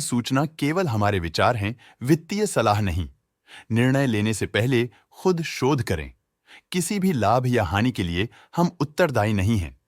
सूचना केवल हमारे विचार हैं, वित्तीय सलाह नहीं। निर्णय लेने से पहले खुद शोध करें। किसी भी लाभ या हानि के लिए हम उत्तरदायी नहीं हैं।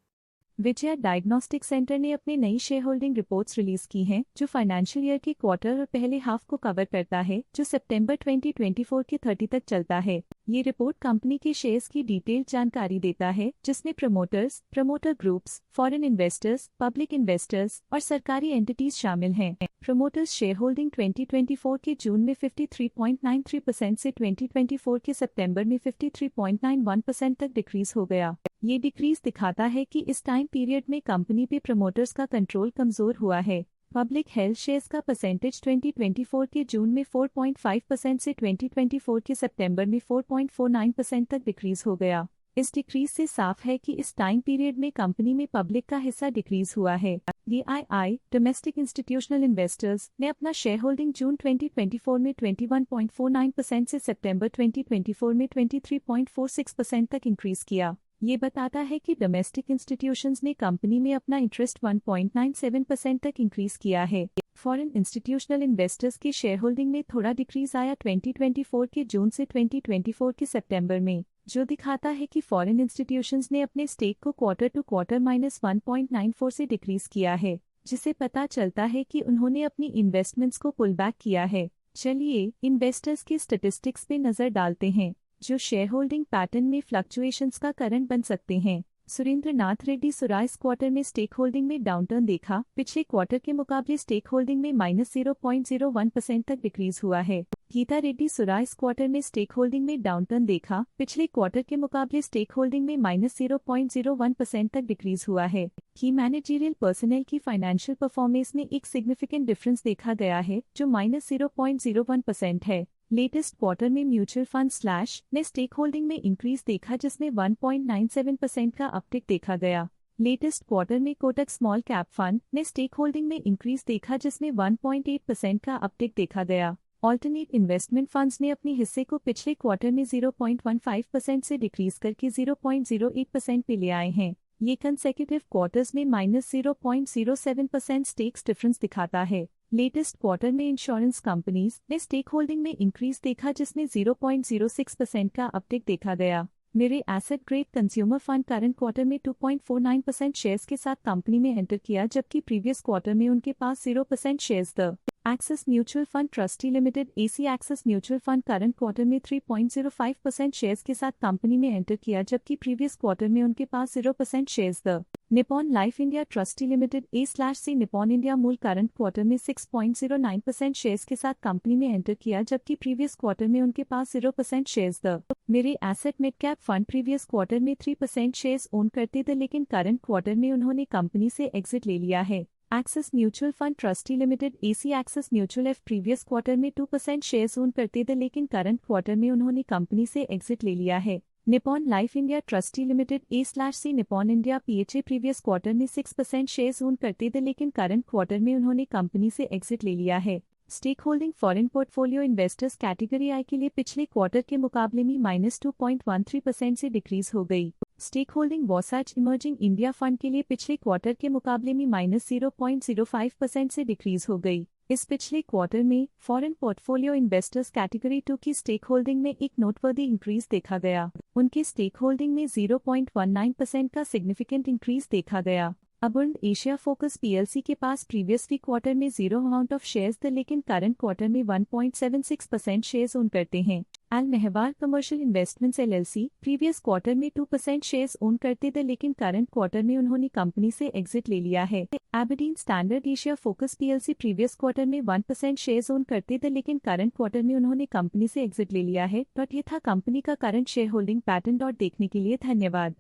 विजया डायग्नोस्टिक सेंटर ने अपनी नई शेयर होल्डिंग रिपोर्ट्स रिलीज की हैं, जो फाइनेंशियल ईयर के क्वार्टर और पहले हाफ को कवर करता है, जो सितंबर 2024 के 30 तक चलता है। ये रिपोर्ट कंपनी के शेयर्स की डिटेल्ड जानकारी देता है, जिसमें promoters, promoter groups, foreign investors, public investors और सरकारी एंटिटीज शामिल हैं। प्रमोटर्स शेयर होल्डिंग 2024 के जून में 53.93% से 2024 के सितंबर में 53.91% तक डिक्रीज हो गया। ये डिक्रीज दिखाता है कि इस टाइम पीरियड में कंपनी पे प्रमोटर्स का कंट्रोल कमजोर हुआ है। पब्लिक हेल्थ शेयर्स का परसेंटेज 2024 के जून में 4.5% से 2024 के सितंबर में 4.49% तक डिक्रीज हो गया। इस डिक्रीज से साफ है कि इस टाइम पीरियड में कंपनी में पब्लिक का हिस्सा डिक्रीज हुआ है। DII डोमेस्टिक इंस्टीट्यूशनल इन्वेस्टर्स ने अपना शेयर होल्डिंग जून 2024 में 21.49% से सितंबर 2024 में 23.46% तक इंक्रीज किया। ये बताता है कि डोमेस्टिक इंस्टीट्यूशंस ने कंपनी में अपना इंटरेस्ट 1.97% तक इंक्रीज किया है। फॉरेन इंस्टीट्यूशनल इन्वेस्टर्स के शेयर होल्डिंग में थोड़ा डिक्रीज आया 2024 के जून से 2024 के सितंबर में, जो दिखाता है कि फॉरेन इंस्टीट्यूशंस ने अपने स्टेक को क्वार्टर टू क्वार्टर -1.94 से डिक्रीज किया है, जिसे पता चलता है कि उन्होंने अपनी इन्वेस्टमेंट्स को पुल बैक किया है। चलिए इन्वेस्टर्स की स्टैटिस्टिक्स पे नजर डालते हैं, जो शेयर होल्डिंग पैटर्न में फ्लक्चुएशंस का कारण बन सकते हैं। सुरेंद्र नाथ रेड्डी सुराय इस क्वार्टर में स्टेक होल्डिंग में डाउनटर्न देखा। पिछले क्वार्टर के मुकाबले स्टेक होल्डिंग में -0.01% तक डिक्रीज हुआ है। गीता रेड्डी सुराय इस क्वार्टर में स्टेक होल्डिंग में डाउनटर्न देखा। पिछले क्वार्टर के मुकाबले स्टेक होल्डिंग में -0.01% तक डिक्रीज हुआ है। की मैनेजरियल पर्सनल की फाइनेंशियल परफॉर्मेंस में एक सिग्निफिकेंट डिफरेंस देखा गया है, जो -0.01% है। लेटेस्ट क्वार्टर में म्यूचुअल फंड स्लैश ने स्टेक होल्डिंग में इंक्रीज देखा, जिसमें 1.97% का अपटिक देखा गया। लेटेस्ट क्वार्टर में कोटक स्मॉल कैप फंड ने स्टेक होल्डिंग में इंक्रीज देखा, जिसमें 1.8% का अपटिक देखा गया। ऑल्टरनेट इन्वेस्टमेंट फंड्स ने अपने हिस्से को पिछले क्वार्टर में 0.15% से डिक्रीज करके 0.08% पे ले आए हैं। ये कंसेक्यूटिव क्वार्टर्स में -0.07% स्टेक्स डिफरेंस दिखाता है। लेटेस्ट क्वार्टर में इंश्योरेंस कंपनीज ने स्टेक होल्डिंग में इंक्रीज देखा, जिसमें 0.06% का अपटिक देखा गया। मेरे asset grade consumer fund current quarter में 2.49% शेयर्स के साथ कंपनी में एंटर किया, जबकि प्रीवियस क्वार्टर में उनके पास 0% shares the axis mutual fund trustee limited AC axis mutual fund current quarter में 3.05% शेयर्स के साथ कंपनी में एंटर किया, जबकि प्रीवियस क्वार्टर में उनके पास 0% shares the Nippon life India trustee limited A/C Nippon India मूल करंट क्वार्टर में 6.09% शेयर्स के साथ कंपनी में एंटर किया, जबकि प्रीवियस क्वार्टर में उनके पास 0% शेयर्स द मेरे asset mid cap fund previous quarter में 3% शेयर्स ओन करते थे, लेकिन करंट क्वार्टर में उन्होंने कंपनी से एग्जिट ले लिया है। Axis mutual fund trustee limited AC axis mutual F previous quarter में 2% शेयर्स ओन करते थे, लेकिन करंट क्वार्टर में उन्होंने कंपनी से एग्जिट ले लिया है। Nippon life India trustee limited A/C Nippon India PHA previous quarter में 6% शेयर्स ओन करते थे, लेकिन करंट क्वार्टर में उन्होंने कंपनी से एग्जिट ले लिया है। Stake holding foreign portfolio investors category I के लिए पिछले क्वार्टर के मुकाबले में -2.13% से डिक्रीज हो गई। Stake holding Wasatch emerging India fund के लिए पिछले क्वार्टर के मुकाबले में -0.05% से डिक्रीज हो गई। इस पिछले क्वार्टर में फॉरेन पोर्टफोलियो इन्वेस्टर्स कैटेगरी 2 की स्टेक होल्डिंग में एक नोटवर्दी इंक्रीज देखा गया। उनके स्टेक होल्डिंग में 0.19% का सिग्निफिकेंट इंक्रीज देखा गया। अबुंड एशिया फोकस PLC के पास प्रीवियसली क्वार्टर में 0 अमाउंट ऑफ शेयर्स थे, लेकिन करंट क्वार्टर में 1.76% शेयर्स ओन करते हैं। Al Mehwar commercial investments LLC previous quarter में 2% शेयर्स ओन करते थे, लेकिन करंट क्वार्टर में उन्होंने कंपनी से एग्जिट ले लिया है। Aberdeen standard Asia focus PLC previous quarter में 1% शेयर्स ओन करते थे, लेकिन करंट क्वार्टर में उन्होंने कंपनी से एग्जिट ले लिया है। ये था कंपनी का करंट शेयर होल्डिंग पैटर्न। देखने के लिए धन्यवाद।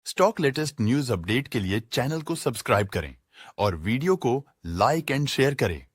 स्टॉक लेटेस्ट न्यूज अपडेट के लिए चैनल को सब्सक्राइब करें और वीडियो को लाइक एंड शेयर करें।